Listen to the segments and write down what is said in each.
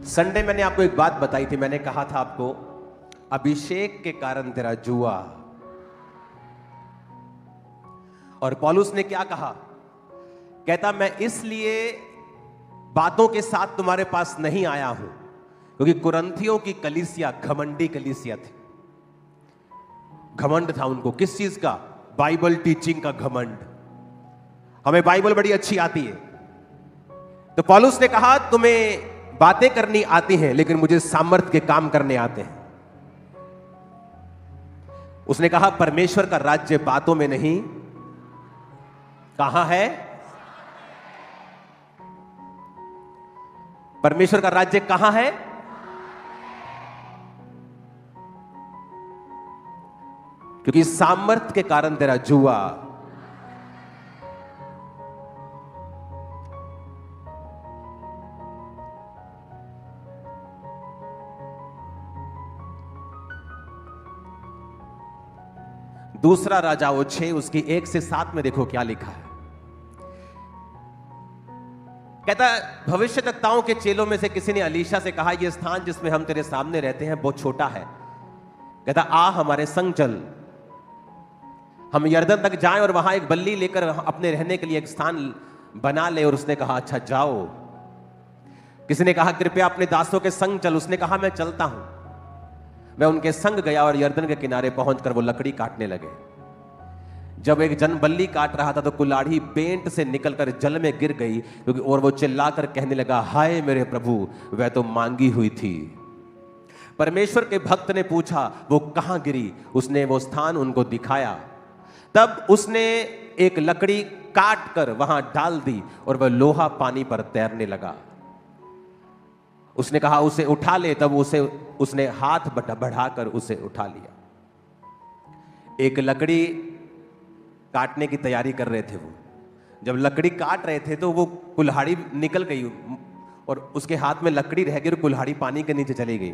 Sunday मैंने आपको एक बात बताई थी। मैंने कहा था आपको, अभिषेक के कारण तेरा जुआ। और पौलुस ने क्या कहा? कहता मैं इसलिए बातों के साथ तुम्हारे पास नहीं आया हूं क्योंकि कुरंथियों की कलीसिया घमंडी कलीसिया थी। घमंड था उनको। किस चीज का? बाइबल टीचिंग का घमंड। हमें बाइबल बड़ी अच्छी आती है। तो पौलुस ने कहा तुम्हें बातें करनी आती हैं लेकिन मुझे सामर्थ के काम करने आते हैं। उसने कहा परमेश्वर का राज्य बातों में नहीं, कहां है? परमेश्वर का राज्य कहां है? क्योंकि सामर्थ के कारण तेरा जुआ। दूसरा राजा वो 6 उसकी 1 से 7 में देखो क्या लिखा है। कहता भविष्यद्वक्ताओं के चेलों में से किसी ने अलीशा से कहा यह स्थान जिसमें हम तेरे सामने रहते हैं बहुत छोटा है। कहता आ हमारे संग चल, हम यरदन तक जाएं और वहां एक बल्ली लेकर अपने रहने के लिए एक स्थान बना ले। और उसने कहा अच्छा जाओ। किसी ने कहा कृपया अपने दासों के संग चल। उसने कहा मैं चलता हूं। मैं उनके संग गया और यरदन के किनारे पहुंचकर वो लकड़ी काटने लगे। जब एक जन बल्ली काट रहा था तो कुल्हाड़ी पेंट से निकलकर जल में गिर गई क्योंकि और वो चिल्लाकर कहने लगा हाय मेरे प्रभु, वह तो मांगी हुई थी। परमेश्वर के भक्त ने पूछा वो कहां गिरी? उसने वो स्थान उनको दिखाया। तब उसने एक लकड़ी काट कर वहां डाल दी और वह लोहा पानी पर तैरने लगा। उसने कहा उसे उठा ले। तब उसने हाथ बढ़ाकर उसे उठा लिया। एक लकड़ी काटने की तैयारी कर रहे थे वो। जब लकड़ी काट रहे थे तो वो कुल्हाड़ी निकल गई और उसके हाथ में लकड़ी रह गई और कुल्हाड़ी पानी के नीचे चली गई।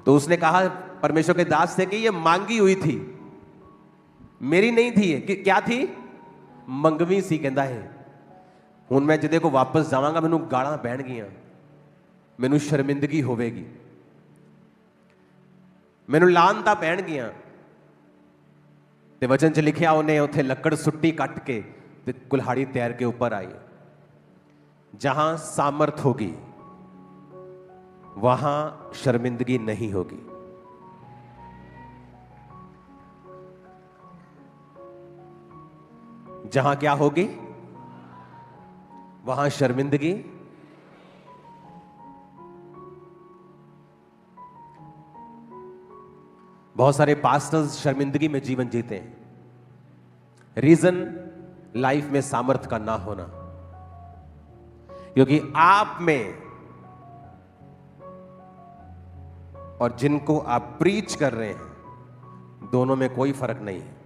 तो उसने कहा परमेश्वर के दास से कि ये मांगी हुई थी, मेरी नहीं थी। कि क्या थी? मंगवी सी। कहता है हुण मैं जिदे को वापस जावांगा मैनू गालां पैणगियां, मैनू शर्मिंदगी होवेगी, मैनू लानता पैणगियां। ते वचन च लिखिया उन्हें उथे लकड़ सुट्टी कट के ते कुल्हाड़ी तैर के ऊपर आई। जहां सामर्थ होगी वहां शर्मिंदगी नहीं होगी। जहां क्या होगी वहां शर्मिंदगी। बहुत सारे पास्टर्स शर्मिंदगी में जीवन जीते हैं। रीजन लाइफ में सामर्थ का ना होना। क्योंकि आप में और जिनको आप प्रीच कर रहे हैं दोनों में कोई फर्क नहीं है।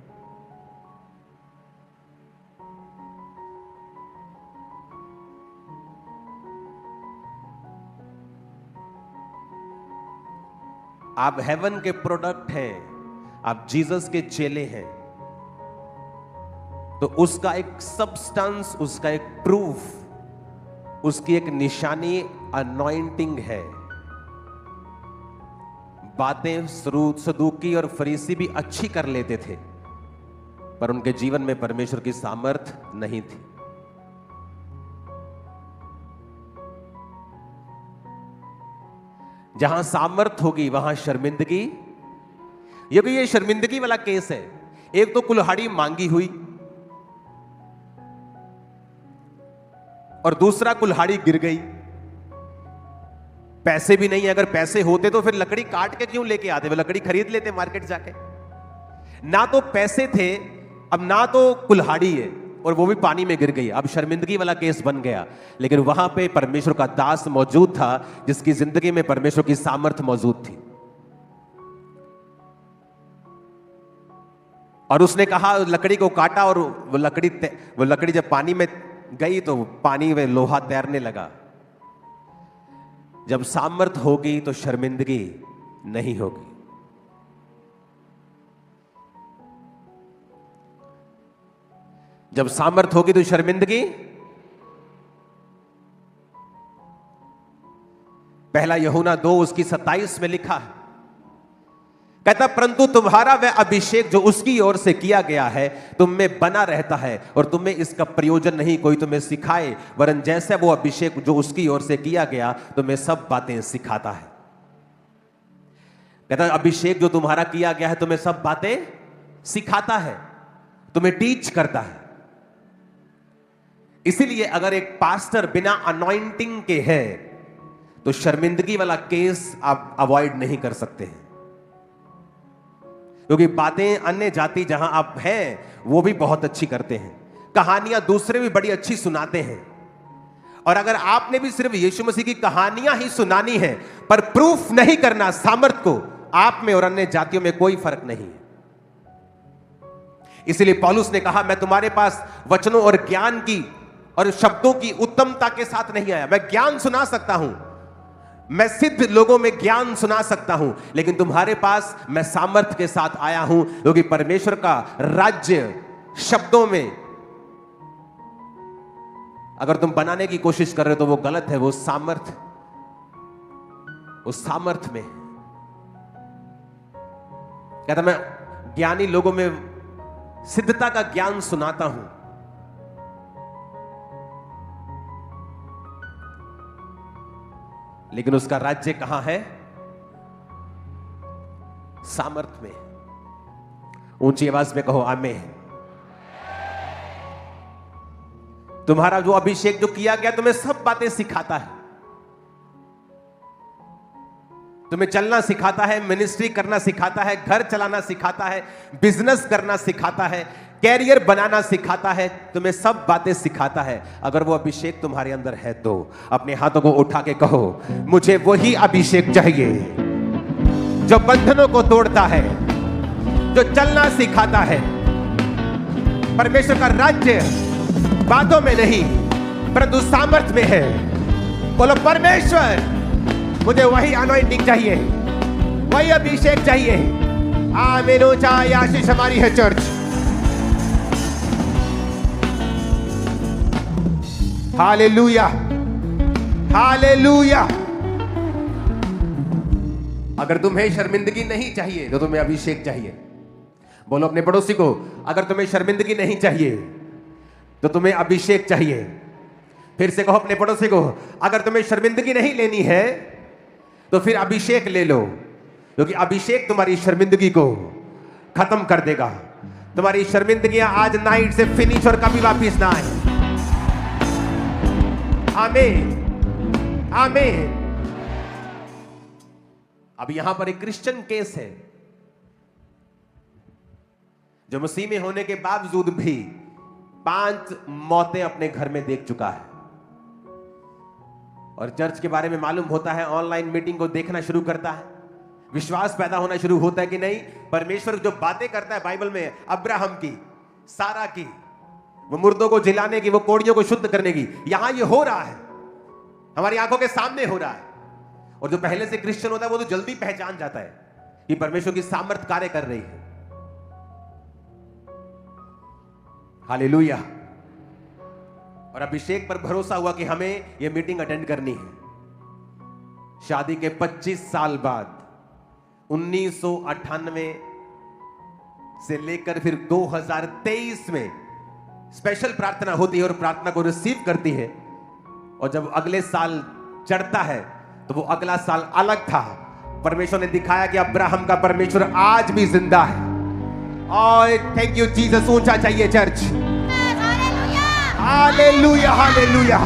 आप हेवन के प्रोडक्ट हैं, आप जीसस के चेले हैं, तो उसका एक सब्सटेंस, उसका एक प्रूफ, उसकी एक निशानी अनॉइंटिंग है। बातें सदूकी और फरीसी भी अच्छी कर लेते थे पर उनके जीवन में परमेश्वर की सामर्थ नहीं थी। जहां सामर्थ होगी वहां शर्मिंदगी। ये शर्मिंदगी वाला केस है। एक तो कुल्हाड़ी मांगी हुई और दूसरा कुल्हाड़ी गिर गई। पैसे भी नहीं। अगर पैसे होते तो फिर लकड़ी काट के क्यों लेके आते? वे लकड़ी खरीद लेते मार्केट जाके। ना तो पैसे थे, अब ना तो कुल्हाड़ी है और वो भी पानी में गिर गई। अब शर्मिंदगी वाला केस बन गया। लेकिन वहां पे परमेश्वर का दास मौजूद था जिसकी जिंदगी में परमेश्वर की सामर्थ मौजूद थी। और उसने कहा लकड़ी को काटा और वो लकड़ी जब पानी में गई तो पानी में लोहा तैरने लगा। जब सामर्थ होगी तो शर्मिंदगी नहीं होगी। जब सामर्थ होगी तो शर्मिंदगी। पहला यूहन्ना 2 उसकी 27 में लिखा है, कहता परंतु तुम्हारा वह अभिषेक जो उसकी ओर से किया गया है तुम में बना रहता है और तुम्हें इसका प्रयोजन नहीं कोई तुम्हें सिखाए, वरन जैसे वो अभिषेक जो उसकी ओर से किया गया तुम्हें सब बातें सिखाता है। कहता अभिषेक जो तुम्हारा किया गया है तुम्हें सब बातें सिखाता है, तुम्हें टीच करता है। इसीलिए अगर एक पास्टर बिना अनॉइंटिंग के है तो शर्मिंदगी वाला केस आप अवॉइड नहीं कर सकते हैं, क्योंकि बातें अन्य जाति जहां आप हैं वो भी बहुत अच्छी करते हैं, कहानियां दूसरे भी बड़ी अच्छी सुनाते हैं। और अगर आपने भी सिर्फ यीशु मसीह की कहानियां ही सुनानी है पर प्रूफ नहीं करना सामर्थ को, आप में और अन्य जातियों में कोई फर्क नहीं है। इसलिए पौलुस ने कहा मैं तुम्हारे पास वचनों और ज्ञान की और शब्दों की उत्तमता के साथ नहीं आया। मैं ज्ञान सुना सकता हूं, मैं सिद्ध लोगों में ज्ञान सुना सकता हूं, लेकिन तुम्हारे पास मैं सामर्थ्य के साथ आया हूं, क्योंकि परमेश्वर का राज्य शब्दों में अगर तुम बनाने की कोशिश कर रहे हो तो वो गलत है। वो सामर्थ्य में कहता मैं ज्ञानी लोगों में सिद्धता का ज्ञान सुनाता हूं, लेकिन उसका राज्य कहां है? सामर्थ में। ऊंची आवाज में कहो आमीन। तुम्हारा जो अभिषेक जो किया गया तुम्हें सब बातें सिखाता है, तुम्हें चलना सिखाता है, मिनिस्ट्री करना सिखाता है, घर चलाना सिखाता है, बिजनेस करना सिखाता है, कैरियर बनाना सिखाता है, तुम्हें सब बातें सिखाता है। अगर वो अभिषेक तुम्हारे अंदर है तो अपने हाथों को उठा के कहो मुझे वही अभिषेक चाहिए जो बंधनों को तोड़ता है, जो चलना सिखाता है। परमेश्वर का राज्य बातों में नहीं परंतु सामर्थ्य में है। बोलो परमेश्वर मुझे वही अनॉइंटिंग चाहिए, वही अभिषेक चाहिए। आमीन। ऊंचा आशीष हमारी है चर्च। Hallelujah, hallelujah. अगर तुम्हें शर्मिंदगी नहीं चाहिए तो तुम्हें अभिषेक चाहिए। बोलो अपने पड़ोसी को अगर तुम्हें शर्मिंदगी नहीं चाहिए तो तुम्हें अभिषेक चाहिए। फिर से कहो अपने पड़ोसी को अगर तुम्हें शर्मिंदगी नहीं लेनी है तो फिर अभिषेक ले लो, क्योंकि अभिषेक तुम्हारी शर्मिंदगी को खत्म कर देगा। तुम्हारी शर्मिंदगियां आज नाइट से फिनिश और कभी वापिस ना आए। आमीन, आमीन। अब यहां पर एक क्रिश्चियन केस है जो मसीह में होने के बावजूद भी 5 मौतें अपने घर में देख चुका है, और चर्च के बारे में मालूम होता है, ऑनलाइन मीटिंग को देखना शुरू करता है, विश्वास पैदा होना शुरू होता है कि नहीं परमेश्वर जो बातें करता है बाइबल में, अब्राहम की, सारा की, वो मुर्दों को जिलाने की, वो कोड़ियों को शुद्ध करने की, यहां ये हो रहा है, हमारी आंखों के सामने हो रहा है। और जो पहले से क्रिश्चियन होता है वो तो जल्दी पहचान जाता है कि परमेश्वर की सामर्थ कार्य कर रही है। हालेलुया। और अभिषेक पर भरोसा हुआ कि हमें यह मीटिंग अटेंड करनी है। शादी के 25 साल बाद 1998 से लेकर फिर 2023 में स्पेशल प्रार्थना होती है और प्रार्थना को रिसीव करती है, और जब अगले साल चढ़ता है तो वो अगला साल अलग था। परमेश्वर ने दिखाया कि अब्राहम का परमेश्वर आज भी जिंदा है। और थैंक यू जीसस। ऊंचा चाहिए चर्च। Hallelujah, hallelujah,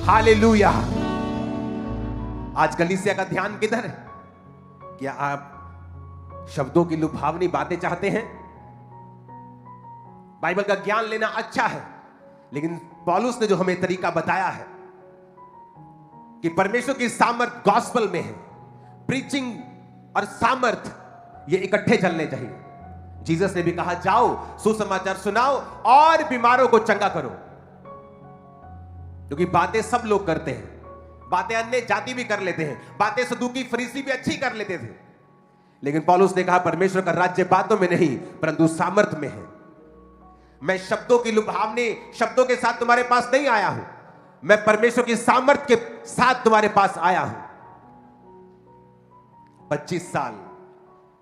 hallelujah. आज कलीसिया का ध्यान किधर है? क्या आप शब्दों की लुभावनी बातें चाहते हैं? बाइबल का ज्ञान लेना अच्छा है, लेकिन पौलुस ने जो हमें तरीका बताया है कि परमेश्वर की सामर्थ गॉस्पेल में है, प्रीचिंग और सामर्थ ये इकट्ठे चलने चाहिए। जीसस ने भी कहा जाओ सुसमाचार सुनाओ और बीमारों को चंगा करो, क्योंकि बातें सब लोग करते हैं, बातें अन्य जाति भी कर लेते हैं, बातें सदूकी फरीसी भी अच्छी कर लेते थे, लेकिन पौलुस ने कहा परमेश्वर का राज्य बातों में नहीं परंतु सामर्थ में है। मैं शब्दों की लुभावनी शब्दों के साथ तुम्हारे पास नहीं आया हूं, मैं परमेश्वर की सामर्थ्य के साथ तुम्हारे पास आया हूं। 25 साल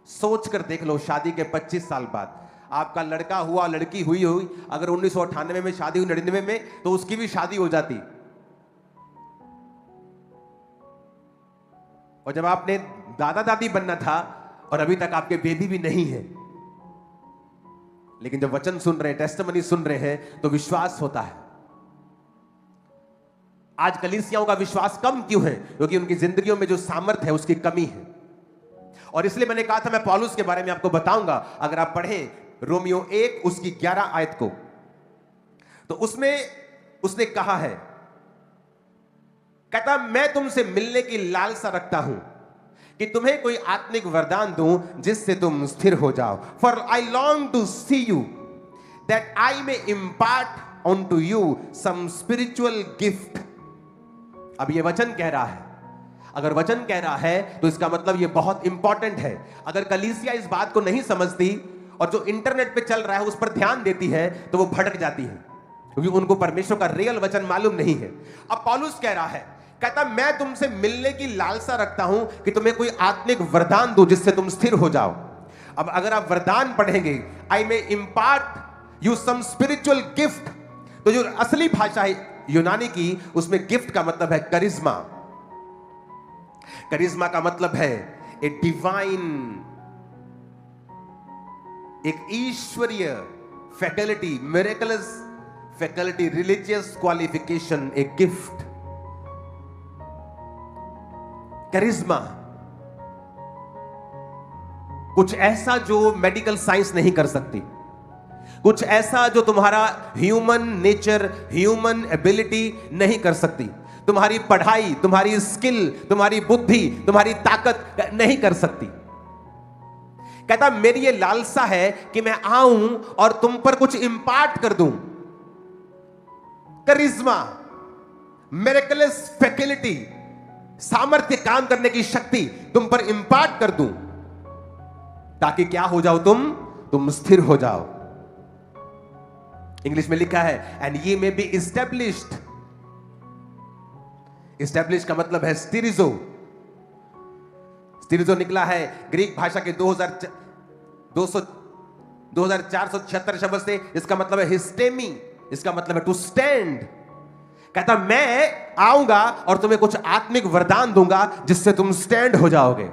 सोच कर देख लो, शादी के 25 साल बाद आपका लड़का हुआ, लड़की हुई, अगर 1998 में शादी हुई, 99 में, तो उसकी भी शादी हो जाती। और जब आपने दादा दादी बनना था और अभी तक आपके बेबी भी नहीं है, लेकिन जब वचन सुन रहे हैं, टेस्टिमनी सुन रहे हैं, तो विश्वास होता है। आज कलीसियाओं का विश्वास कम क्यों है? क्योंकि उनकी जिंदगियों में जो सामर्थ्य है उसकी कमी है। और इसलिए मैंने कहा था मैं पौलुस के बारे में आपको बताऊंगा। अगर आप पढ़ें रोमियो 1 उसकी 11 आयत को, तो उसमें उसने कहा है, कहता मैं तुमसे मिलने की लालसा रखता हूं कि तुम्हें कोई आत्मिक वरदान दूं जिससे तुम स्थिर हो जाओ। For I long to see you that I may impart on to you some spiritual gift. अब ये वचन कह रहा है। अगर वचन कह रहा है तो इसका मतलब ये बहुत इंपॉर्टेंट है। अगर कलीसिया इस बात को नहीं समझती और जो इंटरनेट पे चल रहा है उस पर ध्यान देती है, तो वो भटक जाती है, क्योंकि उनको परमेश्वर का रियल वचन मालूम नहीं है। अब पौलुस कह रहा है, कहता मैं तुमसे मिलने की लालसा रखता हूं कि तुम्हें कोई आत्मिक वरदान दूं जिससे तुम स्थिर हो जाओ। अब अगर आप वरदान पढ़ेंगे, I may impart you some spiritual gift, तो जो असली भाषा है यूनानी की, उसमें गिफ्ट का मतलब है करिश्मा। करिश्मा का मतलब है ए डिवाइन, एक ईश्वरीय faculty, miraculous faculty, religious qualification, a gift, करिश्मा। कुछ ऐसा जो मेडिकल साइंस नहीं कर सकती, कुछ ऐसा जो तुम्हारा ह्यूमन नेचर, ह्यूमन एबिलिटी नहीं कर सकती, तुम्हारी पढ़ाई, तुम्हारी स्किल, तुम्हारी बुद्धि, तुम्हारी ताकत नहीं कर सकती। कहता मेरी ये लालसा है कि मैं आऊं और तुम पर कुछ इंपार्ट कर दूं, करिश्मा, मिरेकलस फैकल्टी, सामर्थ्य, काम करने की शक्ति तुम पर इंपार्ट कर दूं, ताकि क्या हो जाओ, तुम स्थिर हो जाओ। इंग्लिश में लिखा है एंड ये मे बी एस्टैब्लिश्ड। एस्टैब्लिश का मतलब है स्थिरिजो। स्थिरिजो निकला है ग्रीक भाषा के 2476 शब्द से। इसका मतलब है हिस्टेमी, इसका मतलब है टू स्टैंड। कहता मैं आऊंगा और तुम्हें कुछ आत्मिक वरदान दूंगा जिससे तुम स्टैंड हो जाओगे।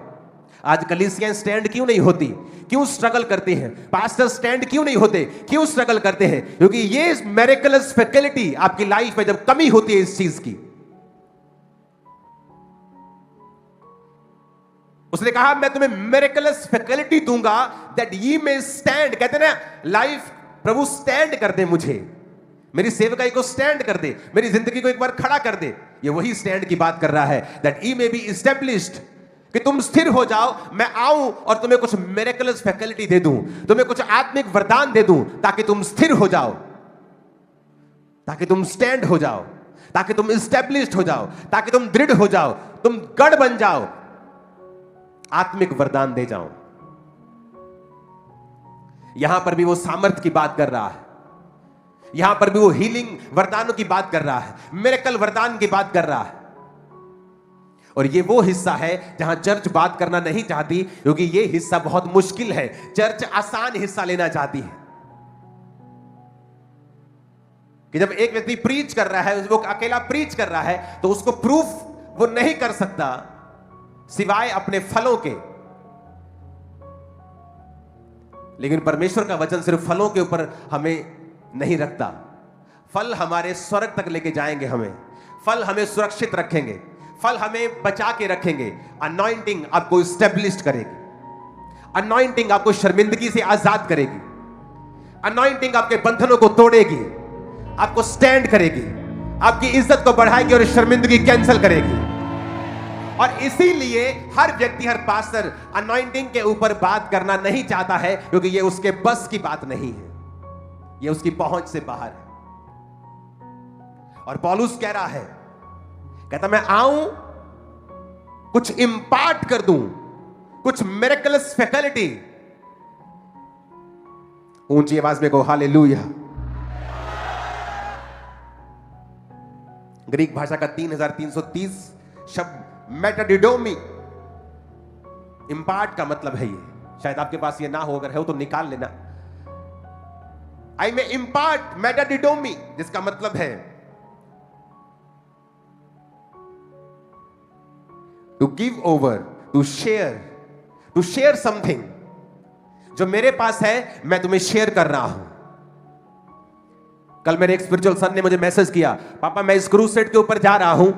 आज कलीसियां स्टैंड क्यों नहीं होती? क्यों स्ट्रगल करती हैं? पास्टर स्टैंड क्यों नहीं होते? क्यों स्ट्रगल करते हैं? क्योंकि ये मिरेकलस फैकल्टी आपकी लाइफ में जब कमी होती है इस चीज की। उसने कहा मैं तुम्हें मिरेकलस फैकल्टी दूंगा दैट ये मे स्टैंड। कहते ना लाइफ, प्रभु स्टैंड कर दे, मुझे मेरी सेवकाई को स्टैंड कर दे, मेरी जिंदगी को एक बार खड़ा कर दे। ये वही स्टैंड की बात कर रहा है, that E may be established, कि तुम स्थिर हो जाओ। मैं आऊं और तुम्हें कुछ मिरेकलस फैकल्टी दे दूं, तुम्हें कुछ आत्मिक वरदान दे दूं, ताकि तुम स्थिर हो जाओ, ताकि तुम स्टैंड हो जाओ, ताकि तुम एस्टैब्लिश्ड हो जाओ, ताकि तुम दृढ़ हो जाओ, तुम गढ़ बन जाओ, आत्मिक वरदान दे जाओ। यहां पर भी वो सामर्थ्य की बात कर रहा है, यहां पर भी वो हीलिंग वरदानों की बात कर रहा है, मिरेकल वरदान की बात कर रहा है। और ये वो हिस्सा है जहां चर्च बात करना नहीं चाहती, क्योंकि ये हिस्सा बहुत मुश्किल है। चर्च आसान हिस्सा लेना चाहती है कि जब एक व्यक्ति प्रीच कर रहा है, वो अकेला प्रीच कर रहा है, तो उसको प्रूफ वो नहीं कर सकता सिवाय अपने फलों के। लेकिन परमेश्वर का वचन सिर्फ फलों के ऊपर हमें नहीं रखता। फल हमारे स्वर्ग तक लेके जाएंगे, हमें फल हमें सुरक्षित रखेंगे, फल हमें बचा के रखेंगे। अनॉइंटिंग आपको स्टेब्लिश करेगी, अनॉइंटिंग आपको शर्मिंदगी से आजाद करेगी, अनॉइंटिंग आपके बंधनों को तोड़ेगी, आपको स्टैंड करेगी, आपकी इज्जत को बढ़ाएगी और शर्मिंदगी कैंसिल करेगी। और इसीलिए हर व्यक्ति, हर पास्टर अनॉइंटिंग के ऊपर बात करना नहीं चाहता है, क्योंकि ये उसके बस की बात नहीं है, ये उसकी पहुंच से बाहर है। और पौलुस कह रहा है, कहता मैं आऊं, कुछ इंपार्ट कर दूं, कुछ मिरेकलस फैकल्टी। ऊंची आवाज में कहो हालेलुया। ग्रीक भाषा का 3330 शब्द मेटाडिडोमी, इंपार्ट का मतलब है ये। शायद आपके पास ये ना हो, अगर है तो निकाल लेना। आई में इंपार्ट मेटाडिडोमी, जिसका मतलब है to give over, to share something. जो मेरे पास है मैं तुम्हें शेयर कर रहा हूं। कल मेरे एक स्पिरिचुअल सन ने मुझे मैसेज किया, पापा मैं इस क्रूसेड के ऊपर जा रहा हूं।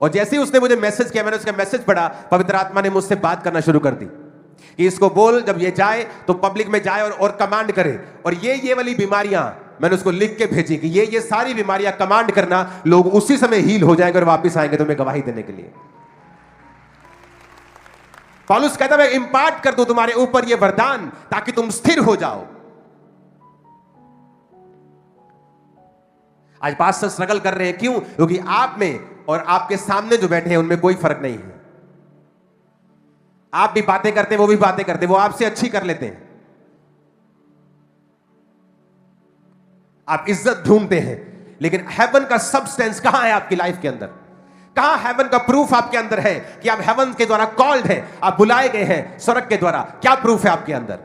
और जैसे ही उसने मुझे मैसेज किया, मैंने उसका मैसेज पढ़ा, पवित्र आत्मा ने मुझसे बात करना शुरू कर दी कि इसको बोल जब ये जाए तो पब्लिक में जाए और कमांड करे। और ये वाली बीमारियां मैंने उसको लिख के भेजी कि ये सारी बीमारियां कमांड करना, लोग उसी समय हील हो जाएंगे और वापस आएंगे तुम्हें गवाही देने के लिए। पौलुस कहता मैं इंपार्ट कर दूं तुम्हारे ऊपर ये वरदान ताकि तुम स्थिर हो जाओ। आज पास्टर स्ट्रगल कर रहे हैं, क्यों? क्योंकि आप में और आपके सामने जो बैठे हैं उनमें कोई फर्क नहीं है। आप भी बातें करते हैं, वो भी बातें करते हैं, वो आपसे अच्छी कर लेते हैं। आप इज्जत ढूंढते हैं, लेकिन हेवन का सबस्टेंस कहां है आपकी लाइफ के अंदर? कहां हेवन का प्रूफ आपके अंदर है कि आप हेवन के द्वारा कॉल्ड हैं, आप बुलाए गए हैं स्वर्ग के द्वारा? क्या प्रूफ है आपके अंदर?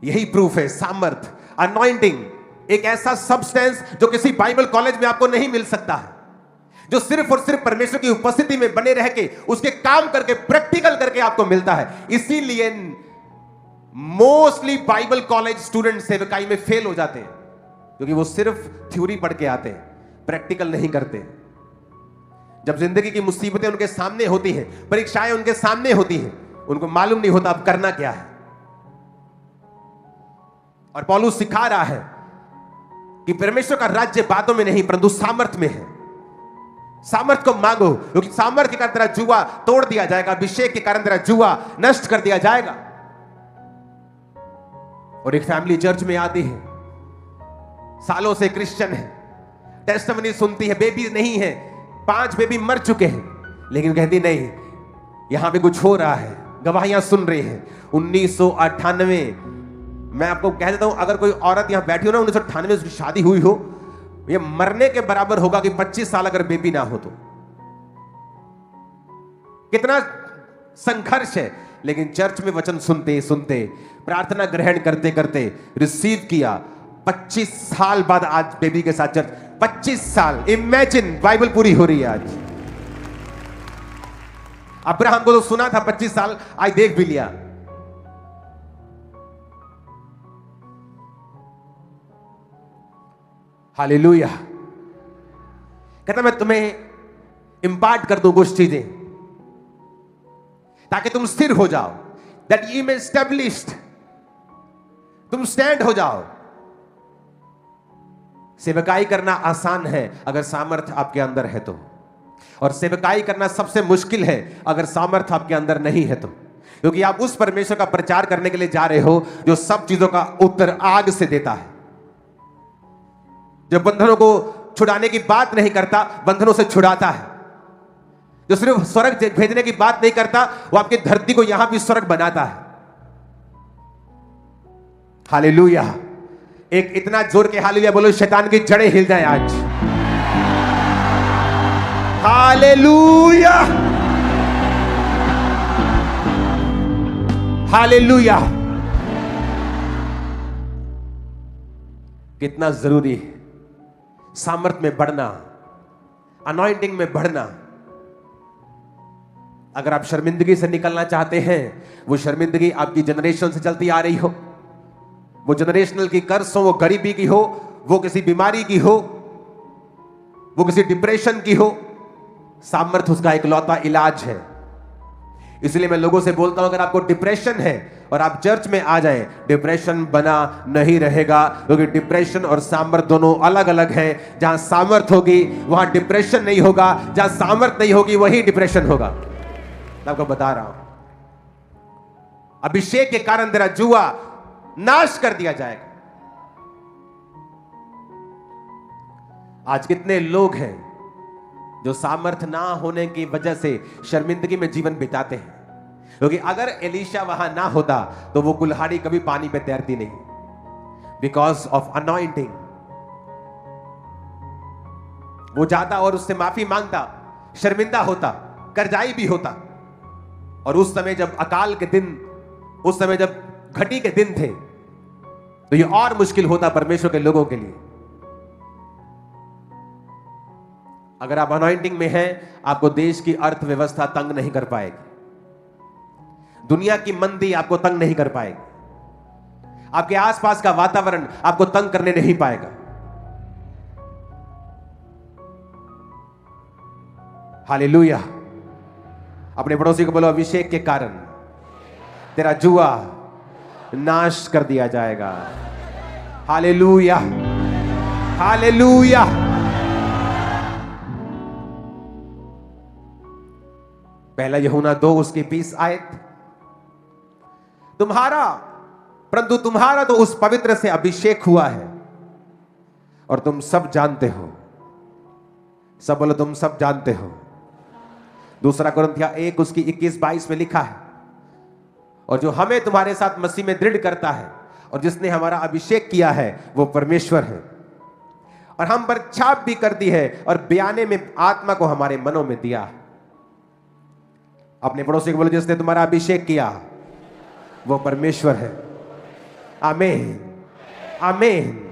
यही प्रूफ है सामर्थ, अनॉइंटिंग, एक ऐसा सबस्टेंस जो किसी बाइबल कॉलेज में आपको नहीं मिल सकता है, जो सिर्फ और सिर्फ परमेश्वर की उपस्थिति में बने रह के उसके काम करके प्रैक्टिकल करके आपको मिलता है। इसीलिए मोस्टली बाइबल कॉलेज स्टूडेंट सेवकाई में फेल हो जाते हैं, क्योंकि वो सिर्फ थ्योरी पढ़ के आते हैं, प्रैक्टिकल नहीं करते। जब जिंदगी की मुसीबतें उनके सामने होती हैं, परीक्षाएं उनके सामने होती हैं, उनको मालूम नहीं होता अब करना क्या है। और पौलुस सिखा रहा है कि परमेश्वर का राज्य बातों में नहीं परंतु सामर्थ्य में है। सामर्थ को मांगो, क्योंकि सामर्थ के कारण तेरा जुआ तोड़ दिया जाएगा, अभिषेक के कारण तेरा जुआ नष्ट कर दिया जाएगा। और एक फैमिली चर्च में आती है, सालों से क्रिश्चियन है, टेस्टिमनी सुनती है, बेबी नहीं है, 5 बेबी मर चुके हैं, लेकिन कहती नहीं यहां पे कुछ हो रहा है, गवाहियां सुन रही है। 1998, मैं आपको कह देता हूं, अगर कोई औरत यहां बैठी हो ना, 1998 उसकी शादी हुई हो, ये मरने के बराबर होगा कि 25 साल अगर बेबी ना हो तो। कितना संघर्ष है, लेकिन चर्च में वचन सुनते सुनते, प्रार्थना ग्रहण करते करते रिसीव किया। 25 साल बाद आज बेबी के साथ चर्च, 25 साल। इमेजिन, बाइबल पूरी हो रही है आज। अब्राहम को तो सुना था 25 साल, आज देख भी लिया। हालेलुया। कहता मैं तुम्हें इंपार्ट कर दूं कुछ चीजें ताकि तुम स्थिर हो जाओ, दैट यू मे एस्टैब्लिश्ड, तुम स्टैंड हो जाओ। सेवकाई करना आसान है अगर सामर्थ्य आपके अंदर है तो, और सेवकाई करना सबसे मुश्किल है अगर सामर्थ्य आपके अंदर नहीं है तो, क्योंकि आप उस परमेश्वर का प्रचार करने के लिए जा रहे हो जो सब चीजों का उत्तर आग से देता है, जो बंधनों को छुड़ाने की बात नहीं करता, बंधनों से छुड़ाता है, जो सिर्फ स्वर्ग भेजने की बात नहीं करता, वो आपकी धरती को यहां भी स्वर्ग बनाता है। हालेलुया। एक इतना जोर के हालेलुया बोलो, शैतान की जड़ें हिल जाएं आज। Hallelujah, hallelujah. कितना जरूरी है सामर्थ में बढ़ना, अनॉइंटिंग में बढ़ना। अगर आप शर्मिंदगी से निकलना चाहते हैं, वो शर्मिंदगी आपकी जनरेशन से चलती आ रही हो, वो जनरेशनल की कर्ज हो, वो गरीबी की हो, वो किसी बीमारी की हो, वो किसी डिप्रेशन की हो, सामर्थ उसका इकलौता इलाज है। इसलिए मैं लोगों से बोलता हूं, अगर आपको डिप्रेशन है और आप चर्च में आ जाएं, डिप्रेशन बना नहीं रहेगा, क्योंकि डिप्रेशन और सामर्थ दोनों अलग अलग हैं। जहां सामर्थ होगी वहां डिप्रेशन नहीं होगा, जहां सामर्थ नहीं होगी वही डिप्रेशन होगा। मैं आपको बता रहा हूं, अभिषेक के कारण तेरा जुआ नाश कर दिया जाएगा। आज कितने लोग हैं जो सामर्थ ना होने की वजह से शर्मिंदगी में जीवन बिताते हैं, क्योंकि अगर एलीशा वहां ना होता तो वो कुल्हाड़ी कभी पानी पे तैरती नहीं, बिकॉज ऑफ अनॉइंटिंग। वो जाता और उससे माफी मांगता, शर्मिंदा होता, कर्जाई भी होता। और उस समय जब अकाल के दिन, उस समय जब घटी के दिन थे, तो ये और मुश्किल होता परमेश्वर के लोगों के लिए। अगर आप अनॉइंटिंग में हैं, आपको देश की अर्थव्यवस्था तंग नहीं कर पाएगी, दुनिया की मंदी आपको तंग नहीं कर पाएगी, आपके आसपास का वातावरण आपको तंग करने नहीं पाएगा। हालेलुया। अपने पड़ोसी को बोलो, अभिषेक के कारण तेरा जुआ नाश कर दिया जाएगा। Hallelujah, hallelujah. पहला यूहन्ना 2 उसकी 20 आयत, तुम्हारा, परंतु तुम्हारा तो उस पवित्र से अभिषेक हुआ है और तुम सब जानते हो। सब बोलो, तुम सब जानते हो। दूसरा कुरिन्थिया 1 उसकी 21-22 में लिखा है, और जो हमें तुम्हारे साथ मसीह में दृढ़ करता है और जिसने हमारा अभिषेक किया है वो परमेश्वर है, और हम पर छाप भी कर दी है और बयाने में आत्मा को हमारे मनों में दिया। अपने पड़ोसी को बोलो, जिसने तुम्हारा अभिषेक किया वो परमेश्वर है। आमीन, आमीन।